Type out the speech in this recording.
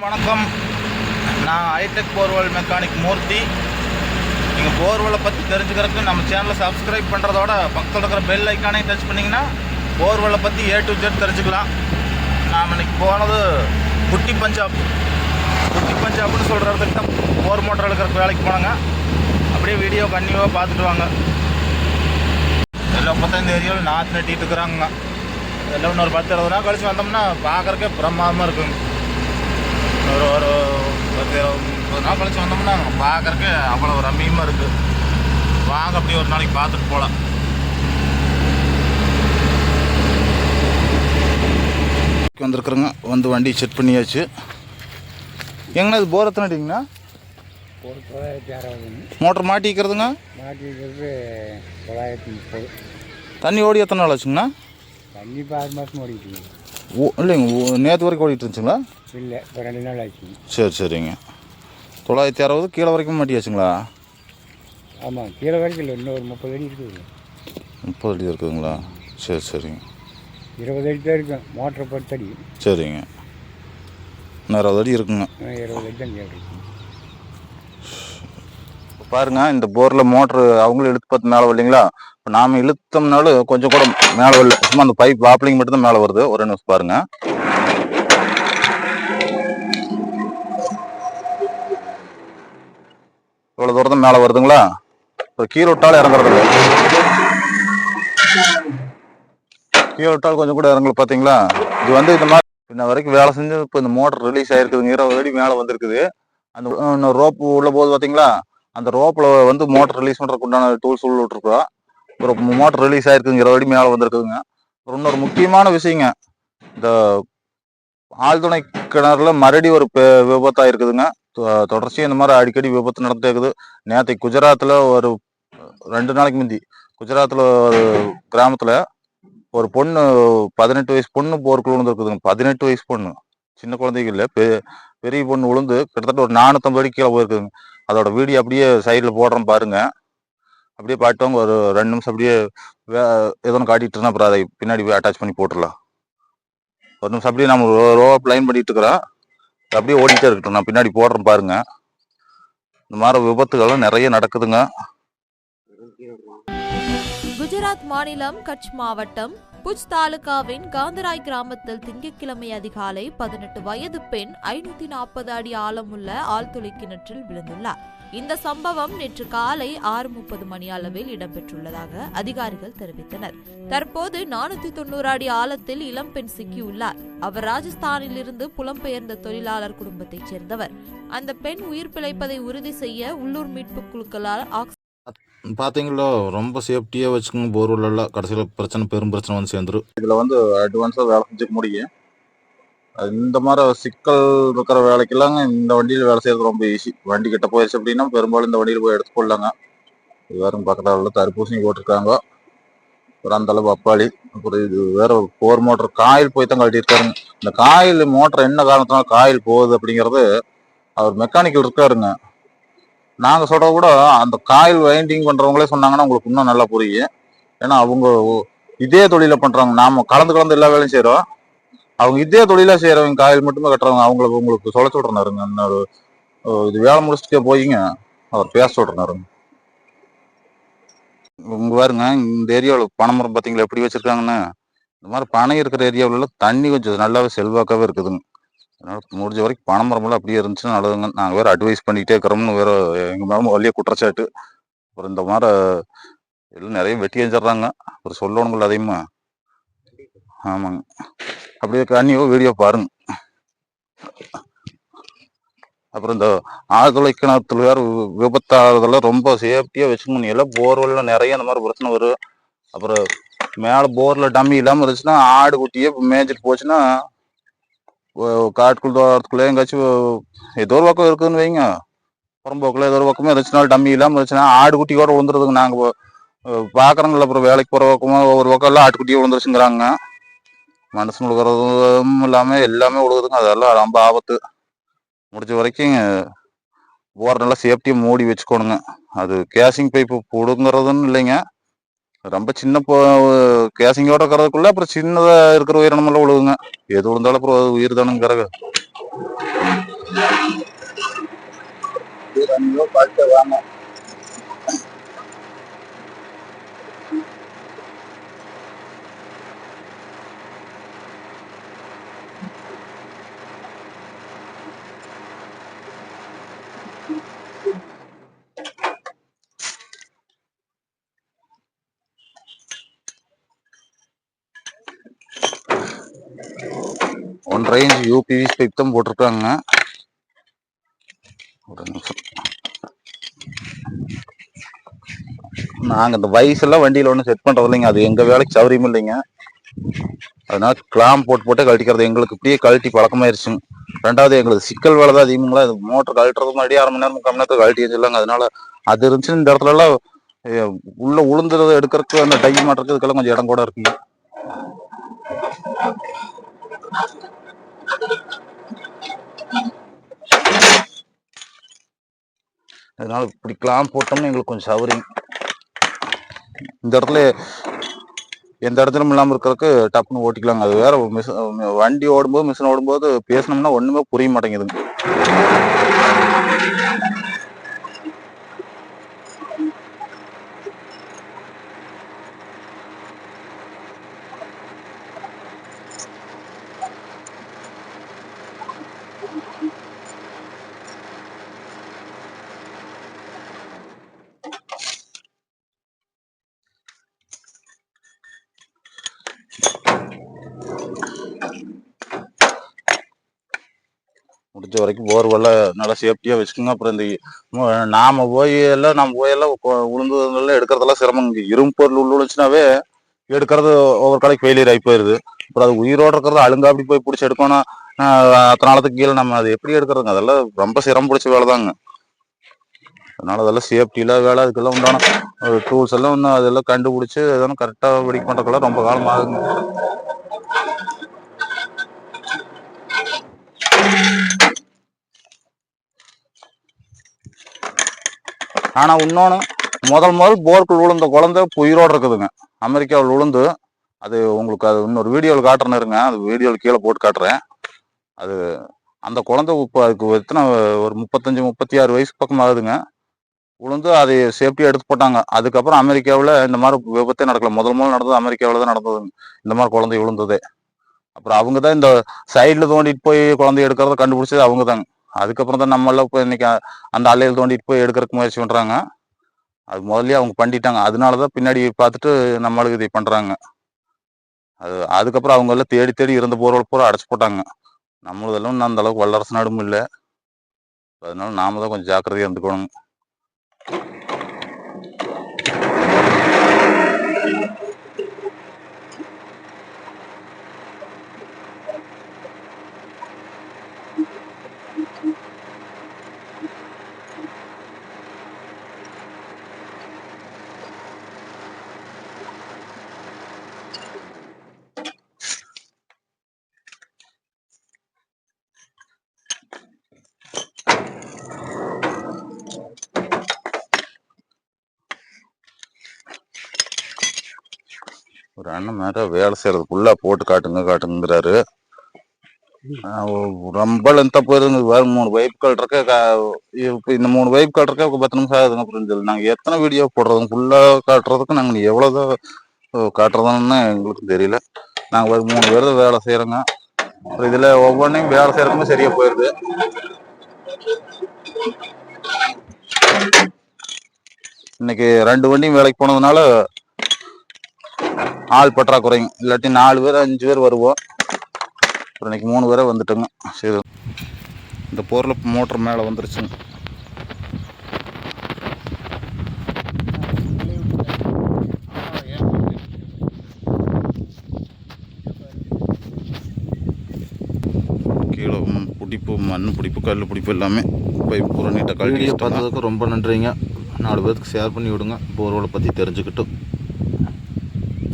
வணக்கம். நான் hitech borewell mechanic மூர்த்தி. நீங்கள் போர்வெலை பற்றி தெரிஞ்சுக்கிறதுக்கு நம்ம சேனலை சப்ஸ்கிரைப் பண்ணுறதோட பக்கத்தில் இருக்கிற பெல் ஐக்கானையும் டச் பண்ணிங்கன்னா போர்வெலை பற்றி A to Z தெரிஞ்சுக்கலாம். நாம் இன்றைக்கி போனது குட்டி பஞ்சாப்னு சொல்கிறதுக்கு தான் போர் மோட்டர் எடுக்கிறதுக்கு வேலைக்கு போனாங்க. அப்படியே வீடியோ கன்னியூவாக பார்த்துட்டு வாங்க. எல்லாம் பார்த்தா இந்த ஏரியாவில் நாற்று நட்டிகிட்டு இருக்கிறாங்க. எல்லாம் இன்னொரு 10-20 நாள் கழிச்சு வந்தோம்னா பார்க்குறக்கே பிரமாதமாக இருக்குங்க. ஒரு 10-20 நாள் கழிச்சு வந்தோம்னா பார்க்குறக்கே அவ்வளோ ரம்மியமாக இருக்குது. வாங்க அப்படியே ஒரு நாளைக்கு பார்த்துட்டு போகலாம். வந்துருக்குறேங்க. வந்து வண்டி செட் பண்ணியாச்சு. எங்கண்ணா இது போர் எத்தனை அடிங்கண்ணா? மோட்டர் மாட்டிக்கிறதுங்க? மாட்டிக்கிறது 930. தண்ணி ஓடி எத்தனை நாள் ஆச்சுங்கண்ணா? தண்ணி இப்போ 6 மாதம் ஓடிட்டுங்க. இல்லைங்க, நேற்று வரைக்கும் ஓடிட்டு இருந்துச்சுங்களா? இல்லை, இப்போ 2 நாள் ஆச்சு. சரிங்க. 960 கீழே வரைக்கும் மாட்டியாச்சுங்களா? ஆமாம், கீழே வரைக்கும் இல்லை, இன்னும் ஒரு 30 அடி இருக்குது. 30 அடி இருக்குதுங்களா? சரிங்க. 20 அடி தான் இருக்கும் மோட்டரை பொறுத்த அடி. சரிங்க, இன்னும் 60 அடி இருக்குங்க. 20 அடி தான் கேட்குறேன். பாருங்க, இந்த போரில் மோட்ரு அவங்களும் இழுத்து பார்த்து மேலே வரலைங்களா? இப்போ நாம் இழுத்தோம்னாலும் கொஞ்சம் கூட மேலே வரல. சும்மா அந்த பைப் வாப்ளிங் மட்டும் தான் மேலே வருது. ஒரு நிமிஷம் பாருங்க. இவ்வளோ தூரம் தான் மேலே வருதுங்களா? இப்போ கீழே விட்டாலும் இறங்குறது இல்லை. கீழே விட்டாலும் கொஞ்சம் கூட இறங்கல. பார்த்தீங்களா? இது வந்து இந்த மாதிரி இன்ன வரைக்கும் வேலை செஞ்சு இப்போ இந்த மோட்டர் ரிலீஸ் ஆகிருக்குதுங்க. 20 அடி மேலே வந்திருக்குது. அந்த ரோப்பு உள்ள போகுது பார்த்தீங்களா? அந்த ரோப்பில் வந்து மோட்டர் ரிலீஸ் பண்ணுறதுக்கு உண்டான டூல்ஸ் உள்ள விட்டுருக்கோம். ஒரு மோட்டர் ரிலீஸ் ஆகிருக்குங்க. 20 அடி மேலே வந்திருக்குதுங்க. இன்னொரு முக்கியமான விஷயங்க, இந்த ஆழ்துணை கிணறுல மறுபடியும் ஒரு விபத்தாக இருக்குதுங்க. தொடர்ச்சியாக இந்த மாதிரி அடிக்கடி விபத்து நடந்துட்டே இருக்குது. நேற்று குஜராத்தில் ஒரு 2 நாளைக்கு முந்தி குஜராத்தில் ஒரு கிராமத்தில் ஒரு பொண்ணு, 18 வயசு பொண்ணு போருக்குள்ள விழுந்துருக்குதுங்க. 18 வயசு பொண்ணு, சின்ன குழந்தைங்க இல்லை, பெரிய பொண்ணு விழுந்து கிட்டத்தட்ட ஒரு 450 அடி கீழே போயிருக்குதுங்க. அதோட வீடியோ அப்படியே சைடில் போடுறோம் பாருங்க. அப்படியே பாட்டுவாங்க. ஒரு 2 நிமிஷம் அப்படியே எதோ காட்டிட்டு இருந்தா அப்புறம் அதை பின்னாடி போய் அட்டாச் பண்ணி போட்டுடலாம். ஒரு நிமிஷம் அப்படியே நம்ம ரோ லைன் பண்ணிட்டு இருக்கிறோம். அப்படியே ஓடிட்டே இருக்கட்டும். நான் பின்னாடி போடுறேன் பாருங்க. இந்த மாதிரி விபத்துகள்லாம் நிறைய நடக்குதுங்க. குஜராத் மாநிலம் கட்ச் மாவட்டம் புஜ் தாலுகாவின் காந்தராய் கிராமத்தில் திங்கட்கிழமை அதிகாலை 18 வயது பெண் 540 அடி ஆழமுள்ள ஆழ்துளை கிணற்றில் விழுந்துள்ளார். இந்த சம்பவம் நேற்று காலை 6:30 மணி அளவில் இடம்பெற்றுள்ளதாக அதிகாரிகள் தெரிவித்தனர். தற்போது 490 அடி ஆழத்தில் இளம்பெண் சிக்கியுள்ளார். அவர் ராஜஸ்தானில் இருந்து புலம்பெயர்ந்த தொழிலாளர் குடும்பத்தைச் சேர்ந்தவர். அந்த பெண் உயிர் பிழைப்பதை உறுதி செய்ய உள்ளூர் மீட்பு குழுக்களால் பார்த்தீங்களோ, ரொம்ப சேஃப்டியாக வச்சுக்கோங்க. போர்வெல்லாம் கடைசியில் பெரும் பிரச்சனை வந்து சேர்ந்துடும். இதில் வந்து அட்வான்ஸாக வேலை செஞ்சுக்க முடியும். இந்த மாதிரி சிக்கல் இருக்கிற வேலைக்கெல்லாம் இந்த வண்டியில் வேலை செய்கிறது ரொம்ப ஈஸி. வண்டி கிட்ட போயிடுச்சு அப்படின்னா பெரும்பாலும் இந்த வண்டியில் போய் எடுத்துக்கொள்ளாங்க. இது வேறு பக்கத்தில் உள்ள தடுப்பூசி போட்டிருக்காங்க. அப்புறம் அந்தளவு அப்பாளி. அப்புறம் இது வேற போர் மோட்டர் காயில் போய் தான் கட்டியிருக்காருங்க. இந்த காயில் மோட்டர் என்ன காரணத்தினால காயில் போகுது அப்படிங்கிறது அவர் மெக்கானிக்கல் இருக்காருங்க. நாங்கள் சொல்கிறத கூட அந்த காயில் வைண்டிங் பண்ணுறவங்களே சொன்னாங்கன்னா உங்களுக்கு இன்னும் நல்லா புரியும். ஏன்னா அவங்க இதே தொழிலை பண்ணுறாங்க. நாம் கலந்து எல்லா வேலையும் செய்கிறோம். அவங்க இதே தொழிலாக செய்கிறவங்க காயில் மட்டுமே கட்டுறவங்க. உங்களுக்கு சொல்ல சொல்கிறனாருங்க. இன்னொரு இது வேலை முடிச்சுட்டே போயிங்க அவர் பேச சொல்கிறனாருங்க. உங்க பாருங்க, இந்த ஏரியாவில் பனைமரம் பார்த்தீங்களா எப்படி வச்சுருக்காங்கன்னு. இந்த மாதிரி பனை இருக்கிற ஏரியாவிலலாம் தண்ணி கொஞ்சம் நல்லாவே செல்வாக்காகவே இருக்குதுங்க. அதனால் முடிஞ்ச வரைக்கும் பனைமரமெல்லாம் அப்படியே இருந்துச்சுன்னா நல்லதுங்க. நாங்கள் வேறு அட்வைஸ் பண்ணிக்கிட்டே இருக்கிறோம்னு வேறு எங்கள் மேலே வழியே குற்றச்சாட்டு. அப்புறம் இந்த மாதிரி எல்லாம் நிறைய வெட்டி எஞ்சிட்றாங்க. ஒரு சொல்லணுங்கள அதையுமா. ஆமாங்க, அப்படியே கண்ணியோ வீடியோ பாருங்க. அப்புறம் இந்த ஆழ்துளை கிணத்துல வேறு விபத்தாகிறதெல்லாம் ரொம்ப சேஃப்டியாக வச்சுக்கணும். எல்லாம் போர்வெல்லாம் நிறைய இந்த மாதிரி பிரச்சனை வரும். அப்புறம் மேலே போரில் டம்மி இல்லாமல் இருந்துச்சுன்னா ஆடு குட்டியே மேய்ச்சிட்டு போச்சுன்னா காட்டுக்குள்ள தோட்டத்துக்குள்ளே எங்காச்சும் ஏதோ ஒரு பக்கம் இருக்குதுன்னு வைங்க. புறம்போக்கில் ஏதோ ஒரு பக்கமே இருந்துச்சுனாலும் டம்மி இல்லாமல் இருந்துச்சுன்னா ஆடு குட்டி கூட விழுந்துருதுங்க. நாங்கள் பார்க்குறோங்கள. அப்புறம் வேலைக்கு போகிற பக்கமாக ஒவ்வொரு பக்கம் எல்லாம் ஆட்டுக்குட்டியே விழுந்துருச்சுங்கிறாங்க. மனுஷன் விழுகிறதும் இல்லாமல் எல்லாமே விழுகுதுங்க. அதெல்லாம் ரொம்ப ஆபத்து. முடிஞ்ச வரைக்கும் போர் நல்லா சேஃப்டியாக மூடி வச்சுக்கோணுங்க. அது கேசிங் பைப்பு பிடுங்கிறதுன்னு இல்லைங்க. ரொம்ப சின்ன கேசிங்கோட இருக்கிறதுக்குள்ள அப்புறம் சின்னதாக இருக்கிற உயிரினமெல்லாம் விழுகுங்க. எது விழுந்தாலும் அப்புறம் உயிர் தானுங்கிறங்க. வாங்க. ஒன்றரை இன்ச் யூபிவிசி பைப் தான் போட்டிருக்காங்க. ஒரு நிமிஷம். நாங்கள் இந்த வயசுலாம் வண்டியில் ஒன்றும் செட் பண்ணுறது இல்லைங்க. அது எங்கள் வேலைக்கு சௌரியம் இல்லைங்க. அதனால கிளாம் போட்டு கழட்டிக்கிறது எங்களுக்கு இப்படியே கழட்டி பழக்கமாயிருச்சுங்க. ரெண்டாவது எங்களுக்கு சிக்கல் வேலை தான் அதிகங்களா. இது மோட்டர் கழட்டுறது முன்னாடி 1/2 மணி நேரம் 3/4 மணி நேரத்துக்கு கழட்டி வச்சிடலாங்க. அதனால அது இருந்துச்சு. இந்த இடத்துல எல்லாம் உள்ள உளுந்துறது எடுக்கிறதுக்கு அந்த டை மாட்டுறதுக்கு இதுக்கெல்லாம் கொஞ்சம் இடம் கூட இருக்குங்க. அதனால இப்படி கிளாம் போட்டோம்னு எங்களுக்கு கொஞ்சம் சௌரியம். இந்த இடத்துல எந்த இடத்துலும் இல்லாமல் இருக்கிறதுக்கு டப்புன்னு ஓட்டிக்கலாங்க. அது வேற வண்டி ஓடும்போது மிஷின் ஓடும்போது பேசணும்னா ஒண்ணுமே புரிய மாட்டேங்குதுங்க. முடிஞ்ச வரைக்கும் போர்வெல்ல நல்லா சேஃப்டியா வச்சுக்கோங்க. அப்புறம் இந்த நம்ம போய் எல்லாம் உளுந்துலாம் எடுக்கிறதெல்லாம் சிரமம். இரும்பு பொருள் உழுச்சுனாவே எடுக்கிறது ஒவ்வொரு கடைக்கு ஃபெயிலியர் ஆகி போயிருது. அப்புறம் அது உயிரோடு இருக்கிறது அழுங்கா அப்படி போய் பிடிச்சி எடுக்கணும். அத்தனை நாளத்துக்கு கீழே நம்ம அது எப்படி எடுக்கிறதுங்க? அதெல்லாம் ரொம்ப சிரமம் பிடிச்ச வேலை தாங்க. அதனால அதெல்லாம் சேஃப்டி இல்லாத வேலை. அதுக்கெல்லாம் உண்டான டூல்ஸ் எல்லாம் ஒன்று அதெல்லாம் கண்டுபிடிச்சி அதெல்லாம் கரெக்டாக வெடிக்க பண்ணுறதுக்கெல்லாம் ரொம்ப காலம் ஆகுங்க. ஆனா இன்னொன்னு, முதல் போர்க்குள் விழுந்த குழந்தை உயிரோடு இருக்குதுங்க. அமெரிக்காவில் விழுந்து அது உங்களுக்கு அது இன்னொரு வீடியோவில் காட்டுறேன்னு இருங்க. அது வீடியோவில் கீழே போட்டு காட்டுறேன். அது அந்த குழந்தை இப்போ அதுக்கு எத்தனை ஒரு 35-36 வயசு பக்கம் ஆகுதுங்க. விழுந்து அது சேஃப்டியாக எடுத்து போட்டாங்க. அதுக்கப்புறம் அமெரிக்காவில் இந்த மாதிரி விபத்தே நடக்கல. முதல் நடந்தது அமெரிக்காவில் தான் நடந்ததுங்க. இந்த மாதிரி குழந்தை விழுந்ததே. அப்புறம் அவங்க தான் இந்த சைடில் தோண்டிட்டு போய் குழந்தைய எடுக்கிறத கண்டுபிடிச்சது அவங்க தாங்க. அதுக்கப்புறம் தான் நம்மளாம் இப்போ இன்னைக்கு அந்த அலையில் தோண்டிட்டு போய் எடுக்கிறதுக்கு முயற்சி பண்ணுறாங்க. அது முதல்லயே அவங்க பண்ணிட்டாங்க. அதனாலதான் பின்னாடி பார்த்துட்டு நம்மளுக்கு இதை பண்றாங்க. அதுக்கப்புறம் அவங்க எல்லாம் தேடி தேடி இருந்த போர்வல் பூரா அடைச்சு போட்டாங்க. நம்மளதெல்லாம் அந்த அளவுக்கு வல்லரசு நாடும் இல்லை. அதனால நாம தான் கொஞ்சம் ஜாக்கிரதையா இருந்துக்கணும். ஒரு அண்ணன் மேல வேலை செய்யறது ஃபுல்லா போட்டு காட்டுங்கிறாரு. ரொம்ப லென்த்தா போயிருங்க. வேற 3 பைப்புகள் இருக்க. இப்போ இந்த 3 பைப்புகள் இருக்க 10 நிமிஷம் ஆகுதுங்க. புரிஞ்சது. நாங்க எத்தனை வீடியோ போடுறதுங்க? ஃபுல்லா காட்டுறதுக்கு நாங்க எவ்வளவுதான் காட்டுறதுன்னு எங்களுக்கு தெரியல. நாங்க ஒரு 3 பேர் தான் வேலை செய்யறோங்க. இதுல ஒவ்வொன்றையும் வேலை செய்யறதுக்குமே சரியா போயிருது. இன்னைக்கு 2 வண்டியும் வேலைக்கு போனதுனால ஆள் பற்றாக்குறைங்க. இல்லாட்டி 4 பேர் 5 பேர் வருவோம். இன்னைக்கு 3 பேரை வந்துட்டுங்க. சரி, இந்த பொருள் மோட்டர் மேலே வந்துருச்சுங்க. கீழே பிடிப்பு, மண் பிடிப்பு, கல் பிடிப்பு எல்லாமே பைப் பூரா நீட்டாக கழட்டி பார்த்ததுக்கு ரொம்ப நன்றிங்க. 4 பேருக்கு ஷேர் பண்ணி விடுங்க. போர்வலை பற்றி தெரிஞ்சுக்கிட்டு.